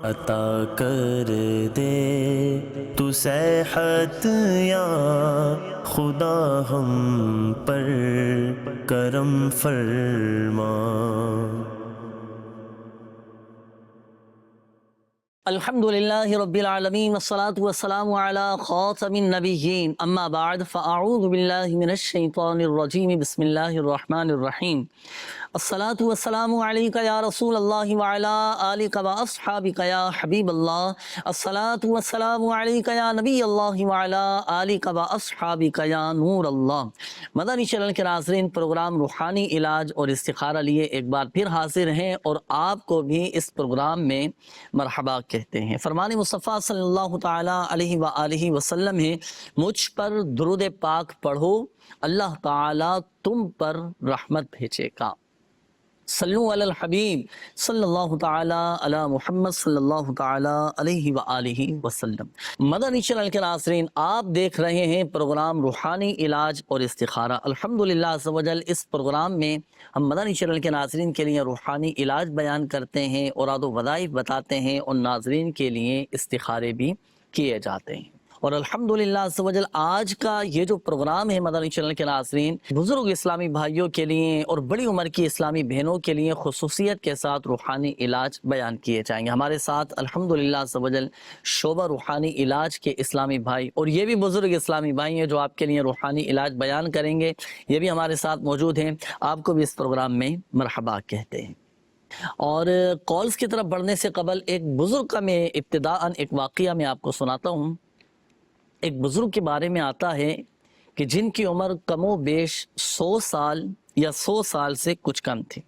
عطا کر دے تو صحت یا خدا ہم پر کرم فرما۔ الحمدللہ رب العالمین والصلاة والسلام علی خاتم النبیین، اما بعد فاعوذ باللہ من الشیطان الرجیم، بسم اللہ الرحمن الرحیم۔ الصلاة والسلام علیک یا رسول اللہ وعلی آلک واصحابک یا حبیب اللہ۔ الصلاة والسلام علیک یا نبی اللہ وعلی آلک واصحابک یا نور اللہ۔ مدنی چینل کے ناظرین، پروگرام روحانی علاج اور استخارہ لیے ایک بار پھر حاضر ہیں اور آپ کو بھی اس پروگرام میں مرحبا کہتے ہیں۔ فرمان مصطفیٰ صلی اللہ تعالیٰ علیہ وآلہ وسلم ہے، مجھ پر درود پاک پڑھو، اللہ تعالیٰ تم پر رحمت بھیجے گا۔ صلو علی الحبیب صلی اللہ تعالیٰ علی محمد صلی اللہ تعالیٰ علیہ وآلہ وسلم۔ مدنی چینل کے ناظرین، آپ دیکھ رہے ہیں پروگرام روحانی علاج اور استخارہ۔ الحمدللہ عز و جل، اس پروگرام میں ہم مدنی چینل کے ناظرین کے لیے روحانی علاج بیان کرتے ہیں، اوراد و وظائف بتاتے ہیں، اور ناظرین کے لیے استخارے بھی کیے جاتے ہیں۔ اور الحمدللہ عز و جل، آج کا یہ جو پروگرام ہے مدنی چینل کے ناظرین، بزرگ اسلامی بھائیوں کے لیے اور بڑی عمر کی اسلامی بہنوں کے لیے خصوصیت کے ساتھ روحانی علاج بیان کیے جائیں گے۔ ہمارے ساتھ الحمدللہ عز و جل شعبہ روحانی علاج کے اسلامی بھائی، اور یہ بھی بزرگ اسلامی بھائی ہیں جو آپ کے لیے روحانی علاج بیان کریں گے، یہ بھی ہمارے ساتھ موجود ہیں۔ آپ کو بھی اس پروگرام میں مرحبا کہتے ہیں۔ اور کالز کی طرف بڑھنے سے قبل ایک بزرگ کا میں ابتداءً ایک واقعہ میں آپ کو سناتا ہوں۔ ایک بزرگ کے بارے میں آتا ہے کہ جن کی عمر کم و بیش 100 سال یا 100 سال سے کچھ کم تھی۔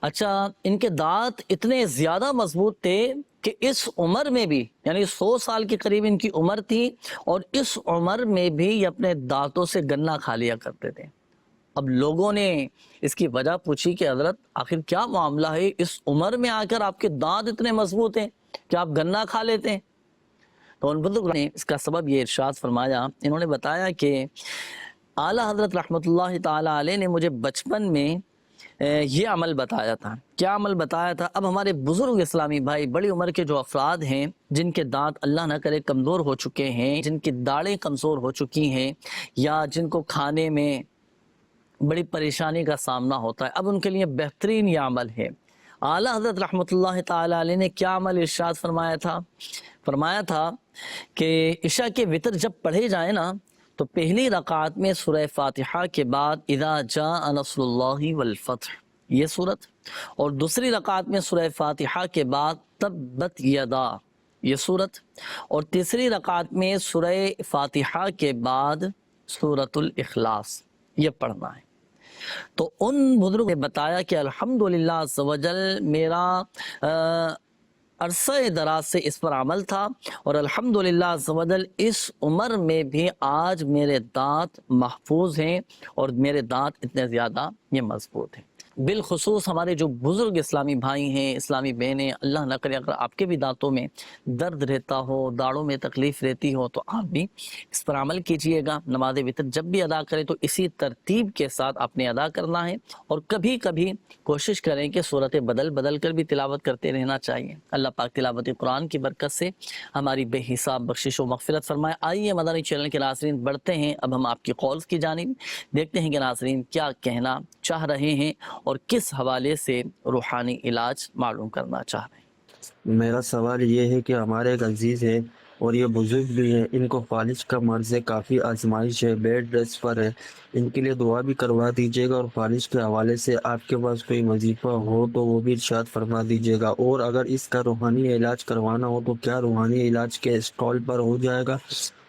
اچھا، ان کے دانت اتنے زیادہ مضبوط تھے کہ اس عمر میں بھی، یعنی 100 سال کے قریب ان کی عمر تھی، اور اس عمر میں بھی یہ اپنے دانتوں سے گنا کھا لیا کرتے تھے۔ اب لوگوں نے اس کی وجہ پوچھی کہ حضرت آخر کیا معاملہ ہے، اس عمر میں آ کر آپ کے دانت اتنے مضبوط ہیں کہ آپ گنا کھا لیتے ہیں؟ تو ان بزرگوں نے اس کا سبب یہ ارشاد فرمایا، انہوں نے بتایا کہ اعلیٰ حضرت رحمۃ اللہ تعالیٰ علیہ نے مجھے بچپن میں یہ عمل بتایا تھا۔ کیا عمل بتایا تھا؟ اب ہمارے بزرگ اسلامی بھائی، بڑی عمر کے جو افراد ہیں، جن کے دانت اللہ نہ کرے کمزور ہو چکے ہیں، جن کی داڑیں کمزور ہو چکی ہیں، یا جن کو کھانے میں بڑی پریشانی کا سامنا ہوتا ہے، اب ان کے لیے بہترین یہ عمل ہے۔ اعلیٰ حضرت رحمۃ اللہ تعالیٰ علیہ نے کیا عمل ارشاد فرمایا تھا؟ فرمایا تھا کہ عشاء کے وتر جب پڑھے جائیں نا، تو پہلی رکعت میں سورہ فاتحہ کے بعد اذا جاء نصر اللہ والفتح یہ سورت، اور دوسری رکعت میں سورہ فاتحہ کے بعد تبت یدا یہ سورت، اور تیسری رکعت میں سورہ فاتحہ کے بعد سورۃ الاخلاص یہ پڑھنا ہے۔ تو ان بزرگوں نے بتایا کہ الحمدللہ عز و جل میرا عرصہ دراز سے اس پر عمل تھا، اور الحمدللہ عز و جل اس عمر میں بھی آج میرے دانت محفوظ ہیں، اور میرے دانت اتنے زیادہ یہ مضبوط ہیں۔ بالخصوص ہمارے جو بزرگ اسلامی بھائی ہیں، اسلامی بہنیں، اللہ نہ کرے اگر آپ کے بھی دانتوں میں درد رہتا ہو، داڑھوں میں تکلیف رہتی ہو، تو آپ بھی اس پر عمل کیجئے گا۔ نماز وتر جب بھی ادا کریں تو اسی ترتیب کے ساتھ آپ نے ادا کرنا ہے، اور کبھی کبھی کوشش کریں کہ صورتیں بدل بدل کر بھی تلاوت کرتے رہنا چاہیے۔ اللہ پاک تلاوت قرآن کی برکت سے ہماری بے حساب بخشش و مغفرت فرمائے۔ آئیے مدنی چینل کے ناظرین بڑھتے ہیں اب ہم آپ کی کالز کی جانب، دیکھتے ہیں کہ ناظرین کیا کہنا چاہ رہے ہیں اور کس حوالے سے روحانی علاج معلوم کرنا چاہ رہے ہیں۔ میرا سوال یہ ہے کہ ہمارے ایک عزیز ہے اور یہ بزرگ بھی ہے، ان کو فالج کا مرض ہے، کافی آزمائش ہے، بیڈ ریسٹ پر ہے، ان کے لیے دعا بھی کروا دیجیے گا، اور فالج کے حوالے سے آپ کے پاس کوئی وظیفہ ہو تو وہ بھی ارشاد فرما دیجیے گا، اور اگر اس کا روحانی علاج کروانا ہو تو کیا روحانی علاج کے اسٹال پر ہو جائے گا،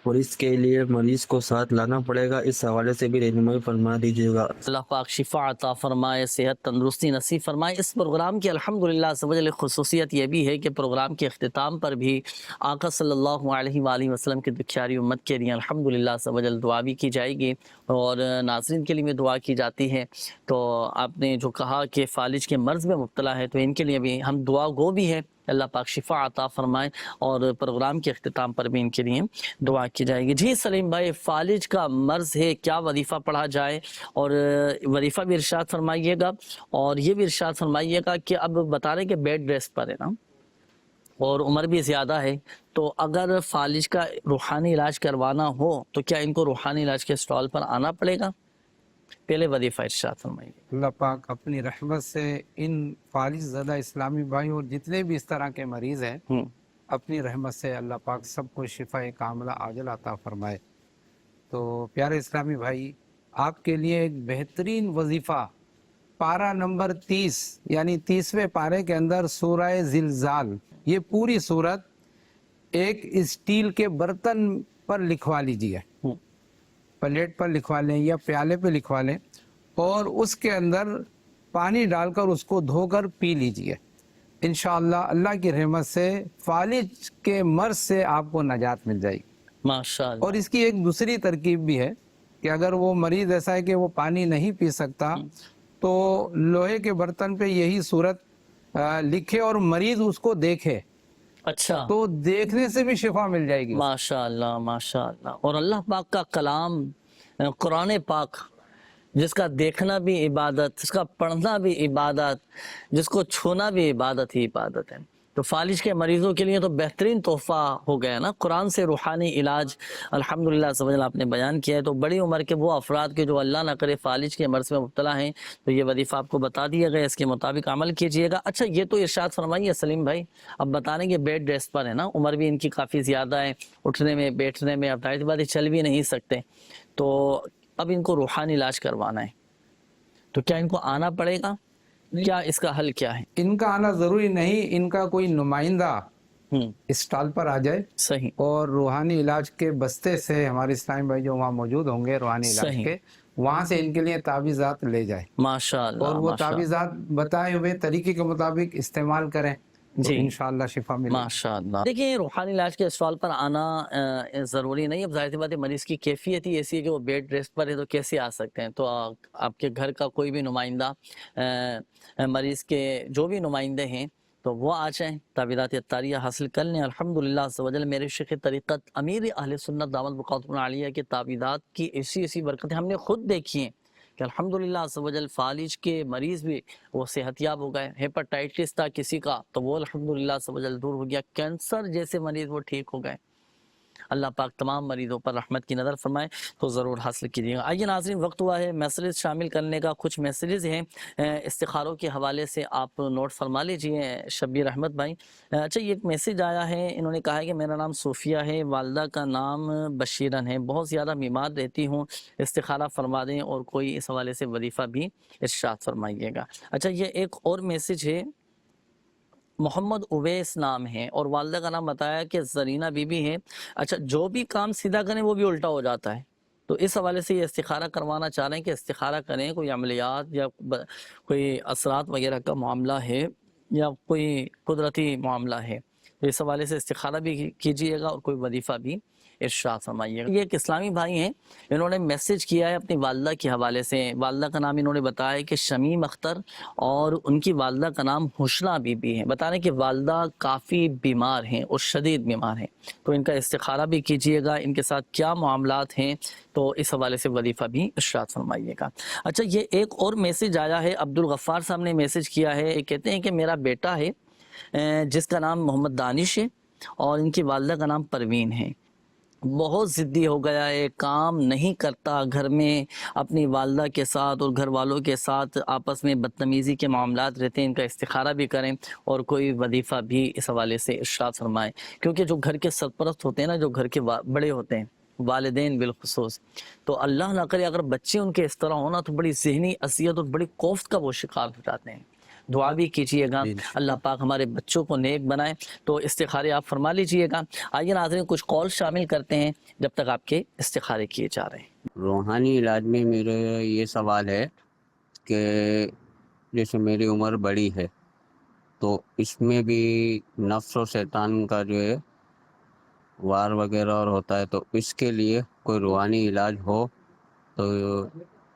اور اس کے لیے مریض کو ساتھ لانا پڑے گا، اس حوالے سے بھی رہنمائی فرما دیجیے گا۔ اللہ پاک شفا عطا فرمائے، صحت تندرستی نصیب فرمائے۔ اس پروگرام کی الحمدللہ عز و جل خصوصیت یہ بھی ہے کہ پروگرام کے اختتام پر بھی آقا صلی اللہ علیہ وآلہ وسلم کی دکھیاری امت کے لیے الحمدللہ عز و جل دعا بھی کی جائے گی، اور ناظرین کے لیے بھی دعا کی جاتی ہے۔ تو آپ نے جو کہا کہ فالج کے مرض میں مبتلا ہے، تو ان کے لیے بھی ہم دعا گو بھی ہے، اللہ پاک شفا عطا فرمائے، اور پروگرام کے اختتام پر بھی ان کے لیے دعا کی جائے گی۔ جی سلیم بھائی، فالج کا مرض ہے، کیا وظیفہ پڑھا جائے؟ اور وظیفہ بھی ارشاد فرمائیے گا، اور یہ بھی ارشاد فرمائیے گا کہ اب بتا رہے کہ بیڈ ریسٹ پر ہے نا، اور عمر بھی زیادہ ہے، تو اگر فالج کا روحانی علاج کروانا ہو تو کیا ان کو روحانی علاج کے اسٹال پر آنا پڑے گا؟ پہلے وظیفہ ارشاد فرمائیے۔ اللہ پاک اپنی رحمت سے ان فالج زدہ اسلامی بھائی اور جتنے بھی اس طرح کے مریض ہیں، اپنی رحمت سے اللہ پاک سب کو شفا کاملہ عاجل عطا فرمائے۔ تو پیارے اسلامی بھائی، آپ کے لیے ایک بہترین وظیفہ پارہ نمبر 30 یعنی 30ویں پارے کے اندر سورہ زلزال، یہ پوری صورت ایک اسٹیل کے برتن پر لکھوا لیجیے، پلیٹ پر لکھوا لیں یا پیالے پہ لکھوا لیں، اور اس کے اندر پانی ڈال کر اس کو دھو کر پی لیجیے۔ انشاءاللہ اللہ کی رحمت سے فالج کے مرض سے آپ کو نجات مل جائے گی۔ ماشاءاللہ۔ اور اس کی ایک دوسری ترکیب بھی ہے کہ اگر وہ مریض ایسا ہے کہ وہ پانی نہیں پی سکتا تو لوہے کے برتن پہ یہی صورت لکھے اور مریض اس کو دیکھے، اچھا، تو دیکھنے سے بھی شفا مل جائے گی۔ ماشاءاللہ ماشاءاللہ۔ اور اللہ پاک کا کلام قرآن پاک، جس کا دیکھنا بھی عبادت، جس کا پڑھنا بھی عبادت، جس کو چھونا بھی عبادت ہی عبادت ہے، تو فالج کے مریضوں کے لیے تو بہترین تحفہ ہو گیا نا قرآن سے روحانی علاج۔ الحمدللہ سبحان آپ نے بیان کیا ہے، تو بڑی عمر کے وہ افراد کے جو اللہ نہ کرے فالج کے مرض میں مبتلا ہیں، تو یہ وظیفہ آپ کو بتا دیا گیا، اس کے مطابق عمل کیجئے گا۔ اچھا، یہ تو ارشاد فرمائیے سلیم بھائی، اب بتانے کے بیڈ ریسٹ پر ہے نا، عمر بھی ان کی کافی زیادہ ہے، اٹھنے میں بیٹھنے میں اب ظاہر سی بات ہے چل بھی نہیں سکتے، تو اب ان کو روحانی علاج کروانا ہے، تو کیا ان کو آنا پڑے گا؟ کیا اس کا حل کیا ہے؟ ان کا آنا ضروری نہیں، ان کا کوئی نمائندہ اسٹال پر آ جائے صحیح، اور روحانی علاج کے بستے سے ہمارے اسلامی بھائی جو وہاں موجود ہوں گے روحانی علاج صحیح، کے، وہاں سے ان کے لیے تعویذات لے جائے ماشاءاللہ اور وہ ماشاءاللہ، تعویذات بتائے ہوئے طریقے کے مطابق استعمال کریں، تو جی انشاءاللہ شفا ملے۔ ماشاءاللہ۔ دیکھیں، روحانی علاج کے اسٹال پر آنا ضروری نہیں، اب ظاہر سی بات ہے مریض کی کیفیت ہی ایسی ہے کہ وہ بیڈ ریسٹ پر ہے تو کیسے آ سکتے ہیں، تو آپ کے گھر کا کوئی بھی نمائندہ مریض کے جو بھی نمائندے ہیں تو وہ آ جائیں، تعویذات اطاریہ حاصل کر لیں۔ الحمدللہ عز و جل میرے شیخ طریقت امیر اہل سنت دامت بقاتم العالیہ کے تعویذات کی ایسی برکتیں ہم نے خود دیکھی ہیں کہ الحمدللہ عز و جل فالج کے مریض بھی وہ صحت یاب ہو گئے، ہیپاٹائٹس تھا کسی کا تو وہ الحمدللہ عز و جل دور ہو گیا، کینسر جیسے مریض وہ ٹھیک ہو گئے۔ اللہ پاک تمام مریضوں پر رحمت کی نظر فرمائے، تو ضرور حاصل کیجیے گا۔ آئیے ناظرین، وقت ہوا ہے میسیجز شامل کرنے کا، کچھ میسیجز ہیں استخاروں کے حوالے سے، آپ نوٹ فرما لیجئے شبیر احمد بھائی۔ اچھا، یہ ایک میسیج آیا ہے، انہوں نے کہا ہے کہ میرا نام صوفیہ ہے، والدہ کا نام بشیرن ہے، بہت زیادہ بیمار رہتی ہوں، استخارہ فرما دیں اور کوئی اس حوالے سے وظیفہ بھی ارشاد فرمائیے گا۔ اچھا، یہ ایک اور میسیج ہے، محمد اویس نام ہے اور والدہ کا نام بتایا کہ زرینہ بی بی ہے۔ اچھا، جو بھی کام سیدھا کریں وہ بھی الٹا ہو جاتا ہے، تو اس حوالے سے یہ استخارہ کروانا چاہ رہے ہیں کہ استخارہ کریں، کوئی عملیات یا کوئی اثرات وغیرہ کا معاملہ ہے یا کوئی قدرتی معاملہ ہے، تو اس حوالے سے استخارہ بھی کیجیے گا اور کوئی وظیفہ بھی ارشاد فرمائیے گا۔ یہ ایک اسلامی بھائی ہیں، انہوں نے میسیج کیا ہے اپنی والدہ کے حوالے سے، والدہ کا نام انہوں نے بتایا ہے کہ شمیم اختر اور ان کی والدہ کا نام حسنہ بی بی ہے، بتا رہے ہیں کہ والدہ کافی بیمار ہیں اور شدید بیمار ہیں، تو ان کا استخارہ بھی کیجیے گا، ان کے ساتھ کیا معاملات ہیں تو اس حوالے سے وظیفہ بھی ارشاد فرمائیے گا۔ اچھا، یہ ایک اور میسیج آیا ہے، عبدالغفار صاحب نے میسیج کیا ہے، یہ کہتے ہیں کہ میرا بیٹا ہے جس کا نام محمد دانش ہے اور ان کی والدہ کا نام پروین ہے، بہت ضدی ہو گیا ہے، کام نہیں کرتا، گھر میں اپنی والدہ کے ساتھ اور گھر والوں کے ساتھ آپس میں بدتمیزی کے معاملات رہتے ہیں، ان کا استخارہ بھی کریں اور کوئی وظیفہ بھی اس حوالے سے ارشاد فرمائیں، کیونکہ جو گھر کے سرپرست ہوتے ہیں نا، جو گھر کے بڑے ہوتے ہیں، والدین بالخصوص، تو اللہ نہ کرے اگر بچے ان کے اس طرح ہونا تو بڑی ذہنی اذیت اور بڑی کوفت کا وہ شکار ہو جاتے ہیں۔ دعا بھی کیجیے گا اللہ پاک ہمارے بچوں کو نیک بنائے، تو استخارے آپ فرما لیجیے گا۔ آئیے ناظرین، کچھ کال شامل کرتے ہیں جب تک آپ کے استخارے کیے جا رہے ہیں۔ روحانی علاج میں میرا یہ سوال ہے کہ جیسے میری عمر بڑی ہے تو اس میں بھی نفس و شیطان کا جو ہے وار وغیرہ اور ہوتا ہے، تو اس کے لیے کوئی روحانی علاج ہو تو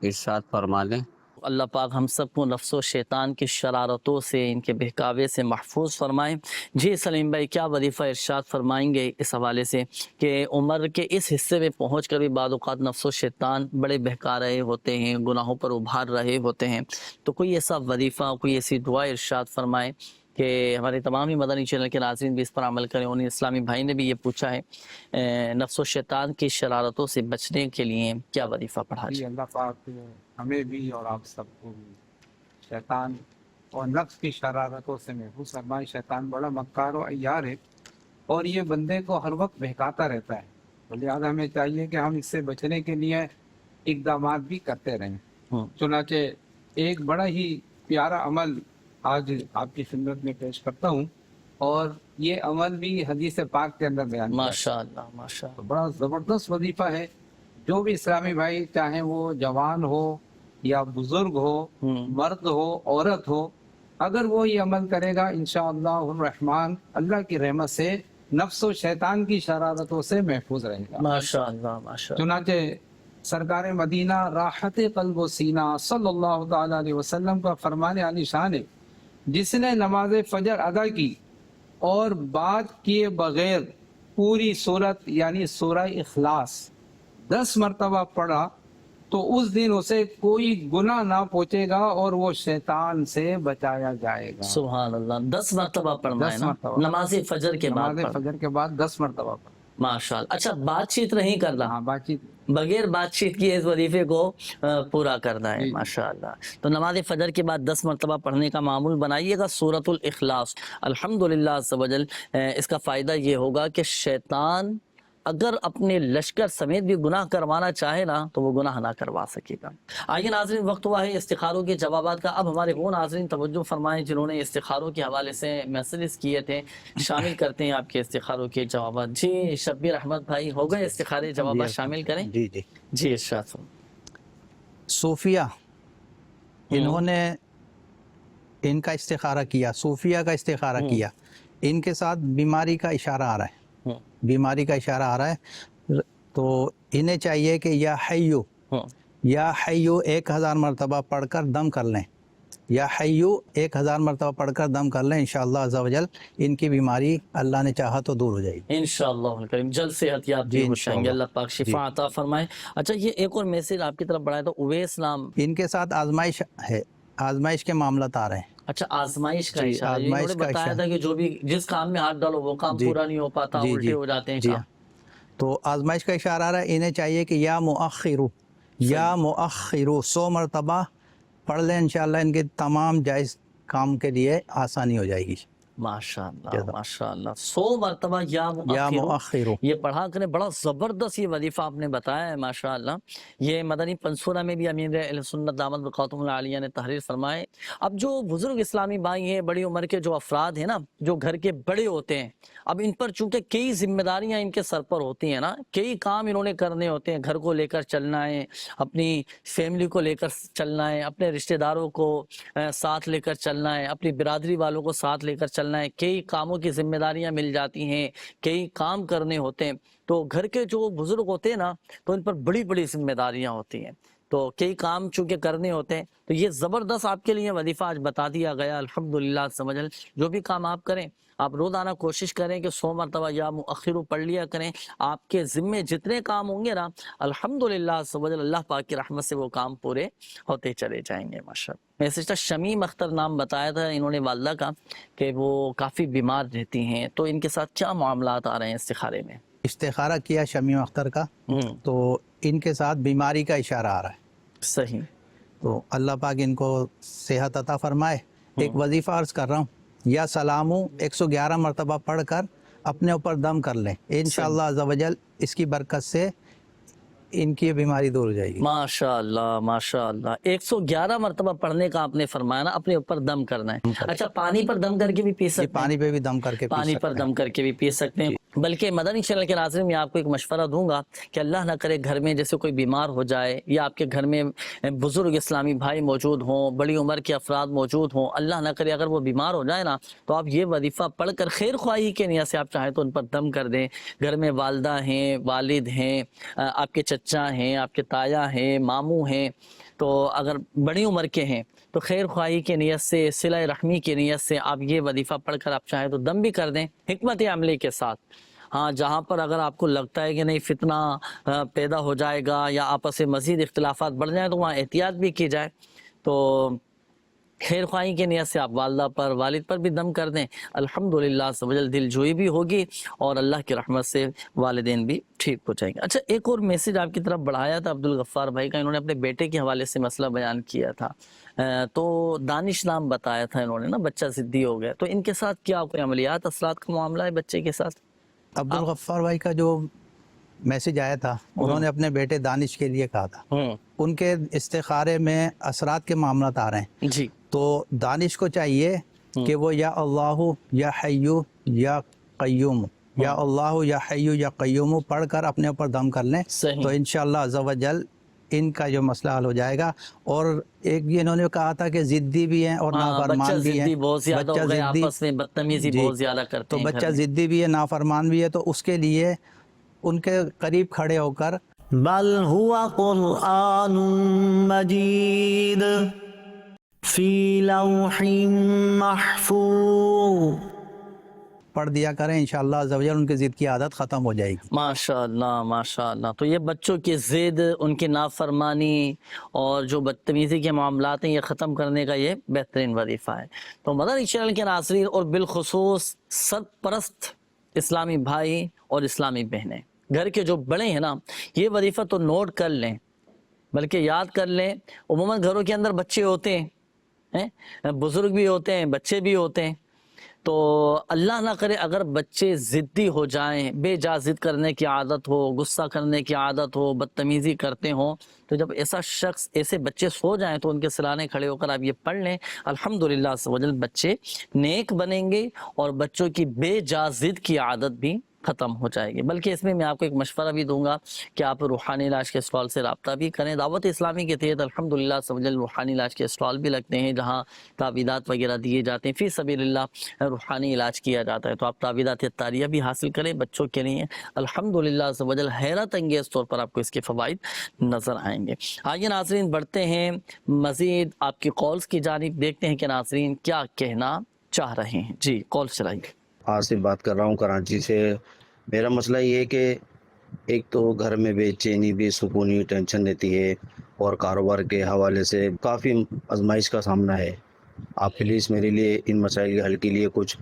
ارشاد فرما لیں۔ اللہ پاک ہم سب کو نفس و شیطان کی شرارتوں سے، ان کے بہکاوے سے محفوظ فرمائیں۔ جی سلیم بھائی، کیا وظیفہ ارشاد فرمائیں گے اس حوالے سے کہ عمر کے اس حصے میں پہنچ کر بھی بعض اوقات نفس و شیطان بڑے بہکا رہے ہوتے ہیں، گناہوں پر ابھار رہے ہوتے ہیں، تو کوئی ایسا وظیفہ، کوئی ایسی دعا ارشاد فرمائیں کہ ہمارے تمام ہی مدنی چینل کے ناظرین بھی اس پر عمل کریں. انہیں اسلامی بھائی نے بھی یہ پوچھا ہے نفس و شیطان کی شرارتوں سے بچنے کے لیے کیا وظیفہ پڑھا جی جائے؟ اللہ پاک ہمیں بھی اور آپ سب کو بھی شیطان اور نفس کی شرارتوں سے محفوظ فرمائے. شیطان بڑا مکار و عیار ہے اور یہ بندے کو ہر وقت بہکاتا رہتا ہے، تو لہٰذا ہمیں چاہیے کہ ہم اس سے بچنے کے لیے اقدامات بھی کرتے رہیں. چنانچہ ایک بڑا ہی پیارا عمل آج آپ کی خدمت میں پیش کرتا ہوں، اور یہ عمل بھی حدیث پاک کے اندر بیان کیا ہے. ماشاء اللہ ماشاء تو اللہ. بڑا زبردست وظیفہ ہے. جو بھی اسلامی بھائی چاہیں وہ جوان ہو یا بزرگ ہو، مرد ہو عورت ہو، اگر وہ یہ عمل کرے گا انشاءاللہ الرحمن اللہ کی رحمت سے نفس و شیطان کی شرارتوں سے محفوظ رہے گا. ماشاء اللہ ماشاء اللہ. چنانچہ سرکار مدینہ راحت قلب و سینہ صلی اللہ تعالی علیہ وسلم کا فرمان عالی شان ہے، جس نے نماز فجر ادا کی اور بات کیے بغیر پوری سورت یعنی سورہ اخلاص 10 مرتبہ پڑھا تو اس دن اسے کوئی گناہ نہ پہنچے گا اور وہ شیطان سے بچایا جائے گا. سبحان اللہ. 10 مرتبہ پڑھنا ہے 10 نا مرتبہ. نماز فجر کے بعد نماز پڑھنا. فجر کے بعد 10 مرتبہ پڑھا. ماشاء اللہ. اچھا بات چیت نہیں کرنا، ہاں بات چیت بغیر بات چیت کی اس وظیفے کو پورا کرنا ہے. جی. ماشاء اللہ. تو نماز فجر کے بعد 10 مرتبہ پڑھنے کا معمول بنائیے گا سورۃ الاخلاص. الحمدللہ عز و جل اس کا فائدہ یہ ہوگا کہ شیطان اگر اپنے لشکر سمیت بھی گناہ کروانا چاہے نا تو وہ گناہ نہ کروا سکے گا. آئیے ناظرین، وقت ہوا ہے استخاروں کے جوابات کا. اب ہمارے وہ ناظرین توجہ فرمائیں جنہوں نے استخاروں کے حوالے سے میسیجز کیے تھے، شامل کرتے ہیں آپ کے استخاروں کے جوابات. جی شبیر احمد بھائی، ہو گئے استخارے جوابات شامل کریں؟ جی جی. جی ارشاد. صوفیہ انہوں نے ان کا استخارہ کیا، صوفیہ کا استخارہ کیا. ان کے ساتھ بیماری کا اشارہ آ رہا ہے، بیماری کا اشارہ آ رہا ہے. تو انہیں چاہیے کہ یا حیو 1000 مرتبہ پڑھ کر دم کر لیں. یا حیو 1000 مرتبہ پڑھ کر دم کر لیں. انشاءاللہ عز و جل ان کی بیماری اللہ نے چاہا تو دور ہو جائے گی انشاءاللہ الکریم. جلد صحت یاب بھی ہو جائیں گے. اللہ پاک شفا عطا فرمائے. اچھا یہ ایک اور میسج آپ کی طرف بڑھایا تو اویس نام. ان کے ساتھ آزمائش ہے، آزمائش کے معاملات آ رہے ہیں. اچھا آزمائش کا جی، اشارہ. انہوں آزمائش نے کا بتایا اشارہ. تھا کہ جو بھی جس کام میں ہاتھ ڈالو وہ کام جی. پورا نہیں ہو پاتا، جی، الٹے جی. ہو جاتے ہیں جی کام. تو آزمائش کا اشارہ آ رہا ہے. انہیں چاہیے کہ یا مؤخرو 100 مرتبہ پڑھ لیں. انشاءاللہ ان کے تمام جائز کام کے لیے آسانی ہو جائے گی. ماشاء اللہ ماشاء اللہ. 100 مرتبہ یا مؤخرو یہ پڑھا کریں. بڑا زبردست یہ وظیفہ آپ نے بتایا ہے ماشاء اللہ. یہ مدنی پنصورہ میں بھی امیر اہل سنت دامت برکاتہم العالیہ نے تحریر فرمائے. اب جو بزرگ اسلامی بھائی ہیں، بڑی عمر کے جو افراد ہیں نا، جو گھر کے بڑے ہوتے ہیں، اب ان پر چونکہ کئی ذمہ داریاں ان کے سر پر ہوتی ہیں نا، کئی کام انہوں نے کرنے ہوتے ہیں. گھر کو لے کر چلنا ہے، اپنی فیملی کو لے کر چلنا ہے، اپنے رشتہ داروں کو ساتھ لے کر چلنا ہے، اپنی برادری والوں کو ساتھ لے کر چلنا ہے. کئی کاموں کی ذمہ داریاں مل جاتی ہیں، کئی کام کرنے ہوتے ہیں. تو گھر کے جو بزرگ ہوتے ہیں نا، تو ان پر بڑی بڑی ذمہ داریاں ہوتی ہیں. تو کئی کام چونکہ کرنے ہوتے ہیں، تو یہ زبردست آپ کے لیے وظیفہ آج بتا دیا گیا. الحمدللہ سمجھ. جو بھی کام آپ کریں، آپ روزانہ کوشش کریں کہ 100 مرتبہ یا مؤخرو پڑھ لیا کریں. آپ کے ذمے جتنے کام ہوں گے نا، الحمدللہ سمجھ اللہ پاک کی رحمت سے وہ کام پورے ہوتے چلے جائیں گے. ماشاءاللہ. میسج تھا شمیم اختر نام بتایا تھا انہوں نے والدہ کا کہ وہ کافی بیمار رہتی ہیں، تو ان کے ساتھ کیا معاملات آ رہے ہیں استخارے میں؟ استخارہ کیا شمیم اختر کا، تو ان کے ساتھ بیماری کا اشارہ آ رہا ہے. صحیح. تو اللہ پاک ان کو صحت عطا فرمائے. ایک وظیفہ عرض کر رہا ہوں، یا سلامو 111 مرتبہ پڑھ کر اپنے اوپر دم کر لیں. انشاءاللہ عز و جل اس کی برکت سے ان کی بیماری دور ہو جائے گی. ماشاءاللہ ماشاءاللہ. 111 مرتبہ پڑھنے کا آپ نے فرمایا نا، اپنے اوپر دم کرنا ہے. اچھا پانی پر دم کر کے بھی پی سکتے ہیں؟ پانی پہ بھی دم کر کے پانی پر دم کر کے بھی پی سکتے ہیں. بلکہ مدنی چینل کے ناظرین میں آپ کو ایک مشورہ دوں گا کہ اللہ نہ کرے گھر میں جیسے کوئی بیمار ہو جائے، یا آپ کے گھر میں بزرگ اسلامی بھائی موجود ہوں، بڑی عمر کے افراد موجود ہوں، اللہ نہ کرے اگر وہ بیمار ہو جائے نا، تو آپ یہ وظیفہ پڑھ کر خیر خواہی کے نیت سے آپ چاہیں تو ان پر دم کر دیں. گھر میں والدہ ہیں، والد ہیں، آپ کے چچا ہیں، آپ کے تایا ہیں، ماموں ہیں، تو اگر بڑی عمر کے ہیں تو خیر خواہی کے نیت سے، صلہ رحمی کے نیت سے آپ یہ وظیفہ پڑھ کر آپ چاہیں تو دم بھی کر دیں حکمت عملی کے ساتھ. ہاں جہاں پر اگر آپ کو لگتا ہے کہ نہیں فتنہ پیدا ہو جائے گا یا آپس میں مزید اختلافات بڑھ جائیں تو وہاں احتیاط بھی کی جائے. تو خیر خواہی کی نیت سے آپ والدہ پر والد پر بھی دم کر دیں، الحمدللہ سبحانہ دل جوئی بھی ہوگی اور اللہ کی رحمت سے والدین بھی ٹھیک ہو جائیں گے۔ اچھا، ایک اور میسیج آپ کی طرف بڑھایا تھا عبدالغفار بھائی کا، انہوں نے اپنے بیٹے کے حوالے سے مسئلہ بیان کیا تھا، تو دانش نام بتایا تھا انہوں نے نا، بچہ ضدی ہو گیا، تو ان کے ساتھ کیا کوئی عملیات اثرات کا معاملہ ہے بچے کے ساتھ؟ عبدالغفار بھائی کا جو میسج آیا تھا، انہوں نے اپنے بیٹے دانش کے لیے کہا تھا، ان کے استخارے میں اثرات کے معاملات آ رہے ہیں، جی، تو دانش کو چاہیے کہ وہ یا اللہ یا حیو یا قیوم، یا اللہ یا حیو یا قیوم پڑھ کر اپنے اوپر دم کر لیں، صحیح، تو انشاءاللہ عز و جل ان کا جو مسئلہ حل ہو جائے گا۔ اور ایک یہ انہوں نے کہا تھا کہ ضدی بھی ہیں اور نافرمان بھی ہیں، ضدی بہت زیادہ ہو گئے، ضدی، آپس میں بدتمیزی جی، بہت زیادہ کرتے تو ہیں بچہ گھر میں۔ ضدی بھی ہے، نافرمان بھی ہے، تو اس کے لیے ان کے قریب کھڑے ہو کر بل هو قرآن مجید فی لوح محفوظ پڑھ دیا کریں، انشاءاللہ عز و جل ان کی ضد کی عادت ختم ہو جائے گی۔ ماشاءاللہ ماشاءاللہ، تو یہ بچوں کی ضد، ان کی نافرمانی اور جو بدتمیزی کے معاملات ہیں، یہ ختم کرنے کا یہ بہترین وظیفہ ہے۔ تو مدنی چینل کے ناظرین اور بالخصوص سرپرست اسلامی بھائی اور اسلامی بہنیں، گھر کے جو بڑے ہیں نا، یہ وظیفہ تو نوٹ کر لیں، بلکہ یاد کر لیں۔ عموماً گھروں کے اندر بچے ہوتے ہیں، بزرگ بھی ہوتے ہیں، بچے بھی ہوتے ہیں، تو اللہ نہ کرے اگر بچے ضدی ہو جائیں، بے جا ضد کرنے کی عادت ہو، غصہ کرنے کی عادت ہو، بدتمیزی کرتے ہوں، تو جب ایسا شخص، ایسے بچے سو جائیں تو ان کے سرانے کھڑے ہو کر آپ یہ پڑھ لیں، الحمدللہ سبحانہ بچے نیک بنیں گے اور بچوں کی بے جا ضد کی عادت بھی ختم ہو جائے گی۔ بلکہ اس میں آپ کو ایک مشورہ بھی دوں گا کہ آپ روحانی علاج کے اسٹال سے رابطہ بھی کریں۔ دعوت اسلامی کے تحت الحمدللہ سبحانہ روحانی علاج کے اسٹال بھی لگتے ہیں، جہاں تعویذات وغیرہ دیے جاتے ہیں، فی سبیل اللہ روحانی علاج کیا جاتا ہے، تو آپ تعویذات طاریہ بھی حاصل کریں بچوں کے لیے، الحمدللہ سبحانہ حیرت انگیز طور پر آپ کو اس کے فوائد نظر آئیں گے۔ آئیے ناظرین بڑھتے ہیں مزید آپ کی کالز کی جانب، دیکھتے ہیں کہ ناظرین کیا کہنا چاہ رہے ہیں۔ جی، کال چلائیے۔ آصف بات کر رہا ہوں کراچی سے۔ میرا مسئلہ یہ ہے کہ ایک تو گھر میں بے چینی، بے سکونی، ٹینشن رہتی ہے، اور کاروبار کے حوالے سے کافی آزمائش کا سامنا ہے۔ آپ پلیز میرے لیے ان مسائل کے حل کے لیے کچھ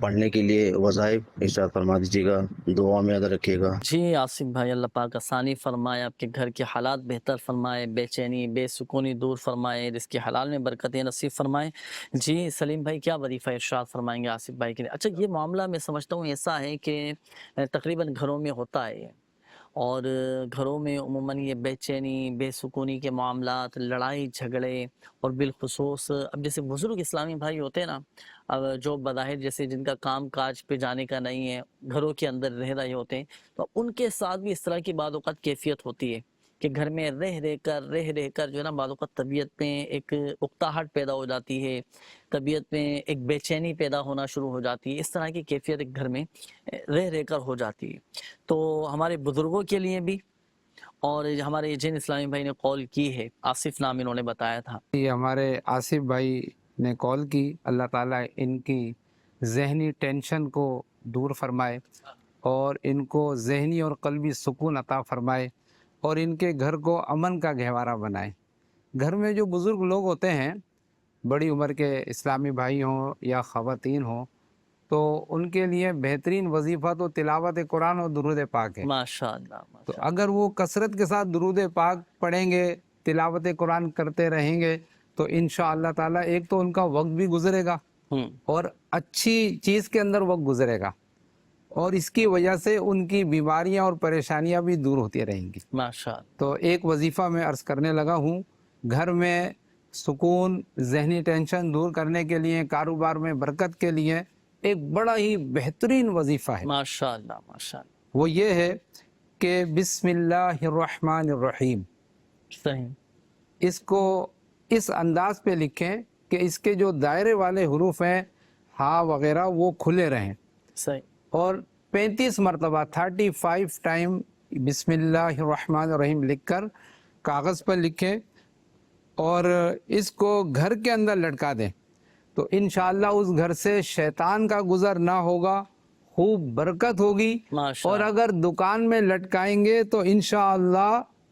پڑھنے کے لیے وظائف ارشاد فرما دیجیے گا، دعا میں یاد رکھیے گا۔ جی آصف بھائی، اللہ پاک آسانی فرمائے، آپ کے گھر کے حالات بہتر فرمائے، بے چینی بے سکونی دور فرمائے، رزق کے حلال میں برکتیں نصیب فرمائے۔ جی سلیم بھائی، کیا وظیفہ ارشاد فرمائیں گے آصف بھائی کے لیے؟ اچھا، یہ معاملہ میں سمجھتا ہوں ایسا ہے کہ تقریباً گھروں میں ہوتا ہے، اور گھروں میں عموماً یہ بے چینی بے سکونی کے معاملات، لڑائی جھگڑے، اور بالخصوص اب جیسے بزرگ اسلامی بھائی ہوتے ہیں نا، اب جو بظاہر جیسے جن کا کام کاج پہ جانے کا نہیں ہے، گھروں کے اندر رہ رہے ہوتے ہیں، تو ان کے ساتھ بھی اس طرح کی بعض اوقات کیفیت ہوتی ہے کہ گھر میں رہ رہ کر جو ہے نا، بعض اوقات طبیعت میں ایک اکتاہٹ پیدا ہو جاتی ہے، طبیعت میں ایک بے چینی پیدا ہونا شروع ہو جاتی ہے، اس طرح کی کیفیت ایک گھر میں رہ کر ہو جاتی ہے۔ تو ہمارے بزرگوں کے لیے بھی، اور ہمارے جن اسلامی بھائی نے کال کی ہے، آصف نام انہوں نے بتایا تھا، یہ ہمارے آصف بھائی نے کال کی، اللہ تعالیٰ ان کی ذہنی ٹینشن کو دور فرمائے اور ان کو ذہنی اور قلبی سکون عطا فرمائے، اور ان کے گھر کو امن کا گہوارہ بنائے۔ گھر میں جو بزرگ لوگ ہوتے ہیں، بڑی عمر کے اسلامی بھائی ہوں یا خواتین ہوں، تو ان کے لیے بہترین وظیفہ تو تلاوت قرآن اور درود پاک ہے۔ ماشاءاللہ تو اگر وہ کثرت کے ساتھ درود پاک پڑھیں گے، تلاوت قرآن کرتے رہیں گے، تو انشاءاللہ تعالیٰ ایک تو ان کا وقت بھی گزرے گا اور اچھی چیز کے اندر وقت گزرے گا، اور اس کی وجہ سے ان کی بیماریاں اور پریشانیاں بھی دور ہوتی رہیں گی۔ ماشاءاللہ، تو ایک وظیفہ میں عرض کرنے لگا ہوں، گھر میں سکون، ذہنی ٹینشن دور کرنے کے لیے، کاروبار میں برکت کے لیے ایک بڑا ہی بہترین وظیفہ ہے۔ ماشاءاللہ ماشاءاللہ، وہ یہ ہے کہ بسم اللہ الرحمن الرحیم، صحیح، اس کو اس انداز پہ لکھیں کہ اس کے جو دائرے والے حروف ہیں، ہاں وغیرہ، وہ کھلے رہیں، صحیح، اور 35 مرتبہ 35 ٹائم بسم اللہ الرحمن الرحیم لکھ کر کاغذ پر لکھیں اور اس کو گھر کے اندر لٹکا دیں، تو انشاءاللہ اس گھر سے شیطان کا گزر نہ ہوگا، خوب برکت ہوگی۔ ماشاءاللہ، اور اگر دکان میں لٹکائیں گے تو انشاءاللہ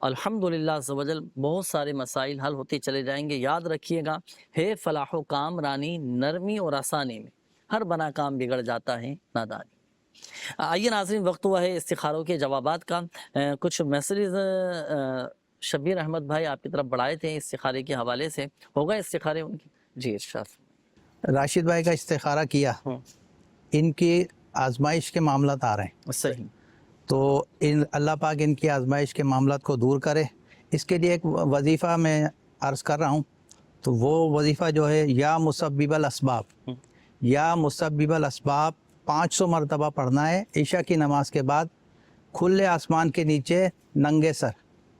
الحمدللہ عز و جل بہت سارے مسائل حل ہوتے چلے جائیں گے۔ یاد رکھیے گا، ہے فلاح و کام رانی نرمی اور آسانی میں، ہر بنا کام بگڑ جاتا ہے نادانی۔ آئیے ناظرین، وقت ہوا ہے استخاروں کے جوابات کا۔ کچھ میسیجز شبیر احمد بھائی آپ کی طرف بڑھائے تھے استخارے کے حوالے سے، ہوگا استخارے ان کی؟ جی ارشاد۔ راشد بھائی کا استخارہ کیا، ان کی آزمائش کے معاملات آ رہے ہیں، صحیح، تو اللہ پاک ان کی آزمائش کے معاملات کو دور کرے۔ اس کے لیے ایک وظیفہ میں عرض کر رہا ہوں، تو وہ وظیفہ جو ہے یا مسبب الاسباب، یا مسبب الاسباب 500 مرتبہ پڑھنا ہے عشاء کی نماز کے بعد، کھلے آسمان کے نیچے ننگے سر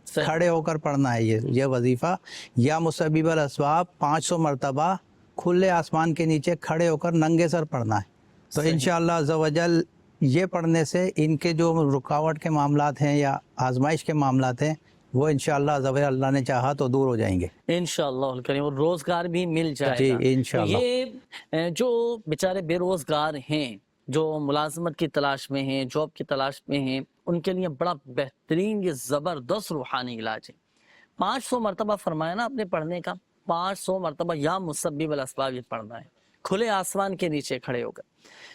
کھڑے ہو کر پڑھنا ہے یہ وظیفہ، یا مسبب الاسباب 500 مرتبہ کھلے آسمان کے نیچے کھڑے ہو کر ننگے سر پڑھنا ہے۔ تو انشاءاللہ عز و جل یہ پڑھنے سے ان کے جو رکاوٹ کے معاملات ہیں یا آزمائش کے معاملات ہیں وہ انشاءاللہ عز و جل اللہ نے چاہا تو دور ہو جائیں گے انشاءاللہ الکریم، اور روزگار بھی مل جائے جی گا۔ انشاءاللہ۔ یہ جو بیچارے بے روزگار ہیں، جو ملازمت کی تلاش میں ہیں، جاب کی تلاش میں ہیں، ان کے لیے بڑا بہترین یہ زبردست روحانی علاج ہے۔ 500 مرتبہ فرمایا نا اپنے پڑھنے کا، 500 مرتبہ یا مسبب الاسباب یہ پڑھنا ہے، کھلے آسمان کے نیچے کھڑے ہو کر۔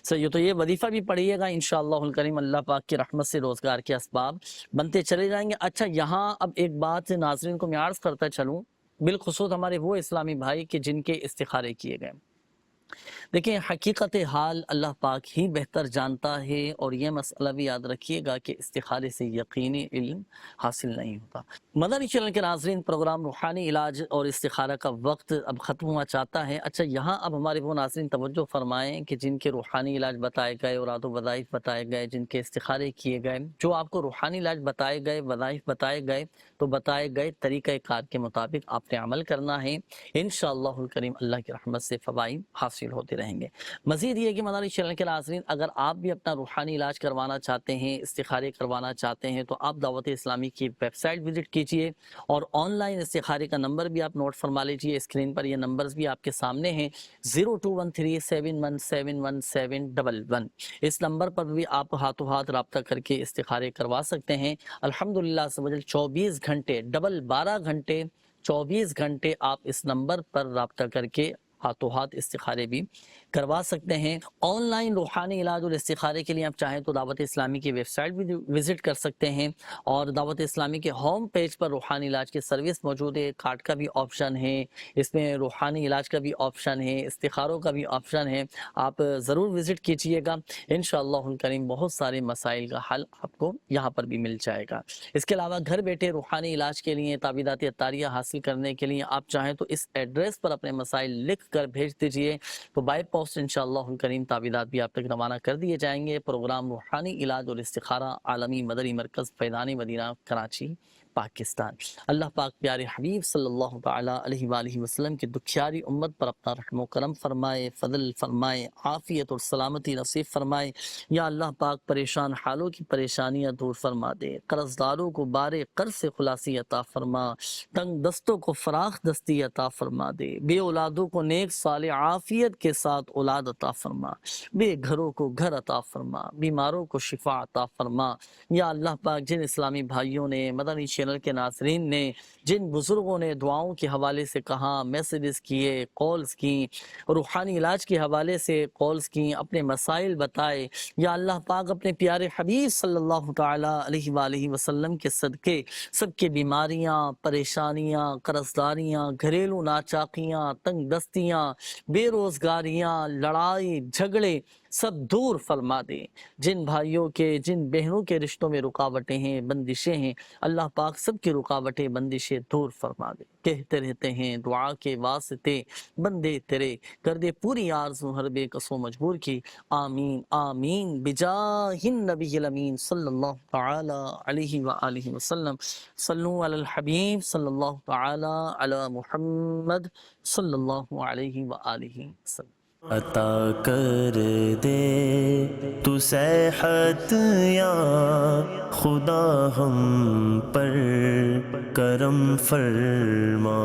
صحیح، تو یہ وظیفہ بھی پڑھیے گا انشاءاللہ الکریم، اللہ پاک کی رحمت سے روزگار کے اسباب بنتے چلے جائیں گے۔ اچھا، یہاں اب ایک بات ناظرین کو میں عرض کرتا چلوں، بالخصوص ہمارے وہ اسلامی بھائی کہ جن کے استخارے کیے گئے۔ دیکھیں، حقیقت حال اللہ پاک ہی بہتر جانتا ہے، اور یہ مسئلہ بھی یاد رکھیے گا کہ استخارے سے یقینی علم حاصل نہیں ہوتا۔ مدنی چینل کے ناظرین، پروگرام روحانی علاج اور استخارہ کا وقت اب ختم ہوا چاہتا ہے۔ اچھا، یہاں اب ہمارے وہ ناظرین توجہ فرمائیں کہ جن کے روحانی علاج بتائے گئے، اوراد و وظائف بتائے گئے، جن کے استخارے کیے گئے، جو آپ کو روحانی علاج بتائے گئے، وظائف بتائے گئے، تو بتائے گئے طریقہ کار کے مطابق آپ نے عمل کرنا ہے۔ انشاءاللہ الکریم اللہ کی رحمت سے فوائد حاصل ہوتے رہیں گے۔ مزید یہ کہ مدنی چینل کے ناظرین، اگر آپ بھی اپنا روحانی علاج کروانا چاہتے ہیں، استخارے کروانا چاہتے ہیں، تو آپ دعوت اسلامی کی ویب سائٹ وزٹ کیجئے، اور آن لائن استخارے کا نمبر بھی آپ نوٹ فرما لیجئے۔ اسکرین پر یہ نمبرز بھی آپ کے سامنے ہیں، 0213717111۔ اس نمبر پر بھی آپ ہاتھوں ہاتھ رابطہ کر کے استخارے کروا سکتے ہیں۔ الحمدللہ سے 24 گھنٹے، ڈبل 12 گھنٹے، 24 گھنٹے آپ اس نمبر پر رابطہ کر کے ہاتھوں ہاتھ استخارے بھی کروا سکتے ہیں۔ آن لائن روحانی علاج اور استخارے کے لیے آپ چاہیں تو دعوت اسلامی کی ویب سائٹ بھی وزٹ کر سکتے ہیں، اور دعوت اسلامی کے ہوم پیج پر روحانی علاج کی سروس موجود ہے۔ کارڈ کا بھی آپشن ہے، اس میں روحانی علاج کا بھی آپشن ہے، استخاروں کا بھی آپشن ہے، آپ ضرور وزٹ کیجئے گا۔ انشاءاللہ الکریم بہت سارے مسائل کا حل آپ کو یہاں پر بھی مل جائے گا۔ اس کے علاوہ گھر بیٹھے روحانی علاج کے لیے، تعویذات عطاریہ حاصل کرنے کے لیے آپ چاہیں تو اس ایڈریس پر اپنے مسائل لکھ کر بھیج دیجئے، تو بائی پوسٹ انشاءاللہ الکریم تعویذات بھی آپ تک روانہ کر دیے جائیں گے۔ پروگرام روحانی علاج اور استخارہ، عالمی مدنی مرکز فیضان مدینہ، کراچی، پاکستان۔ اللہ پاک پیارے حبیب صلی اللہ تعالی علیہ وآلہ وسلم کی دکھیاری امت پر اپنا رحم و کرم فرمائے، فضل فرمائے، عافیت اور سلامتی نصیب فرمائے۔ یا اللہ پاک پریشان حالوں کی پریشانیاں دور فرما دے، قرض داروں کو بارے قرض سے خلاصی عطا فرما، تنگ دستوں کو فراخ دستی عطا فرما دے، بے اولادوں کو نیک صالح عافیت کے ساتھ اولاد عطا فرما، بے گھروں کو گھر عطا فرما، بیماروں کو شفا عطا فرما۔ یا اللہ پاک جن اسلامی بھائیوں نے، مدنی چینل کے ناظرین نے، جن بزرگوں نے دعاؤں کے حوالے سے کہا، میسیجز کیے، کالز کی، روحانی علاج کے حوالے سے کالز کی، اپنے مسائل بتائے، یا اللہ پاک اپنے پیارے حبیب صلی اللہ تعالی علیہ وآلہ وسلم کے صدقے سب کی بیماریاں، پریشانیاں، قرضداریاں، گھریلو ناچاقیاں، تنگ دستیاں، بے روزگاریاں، لڑائی جھگڑے سب دور فرما دے۔ جن بھائیوں کے، جن بہنوں کے رشتوں میں رکاوٹیں ہیں، بندشیں ہیں، اللہ پاک سب کی رکاوٹیں، بندشیں دور فرما دے۔ کہتے رہتے ہیں دعا کے واسطے بندے تیرے، کر دے پوری آرزو ہر بے کسو مجبور کی، آمین آمین بجاہ النبی الامین صلی اللہ تعالی علیہ وآلہ وسلم۔ صلو علی الحبیب صلی اللہ تعالی علی محمد صلی اللہ علیہ وآلہ وسلم۔ عطا کر دے تو صحت یا خدا، ہم پر کرم فرما۔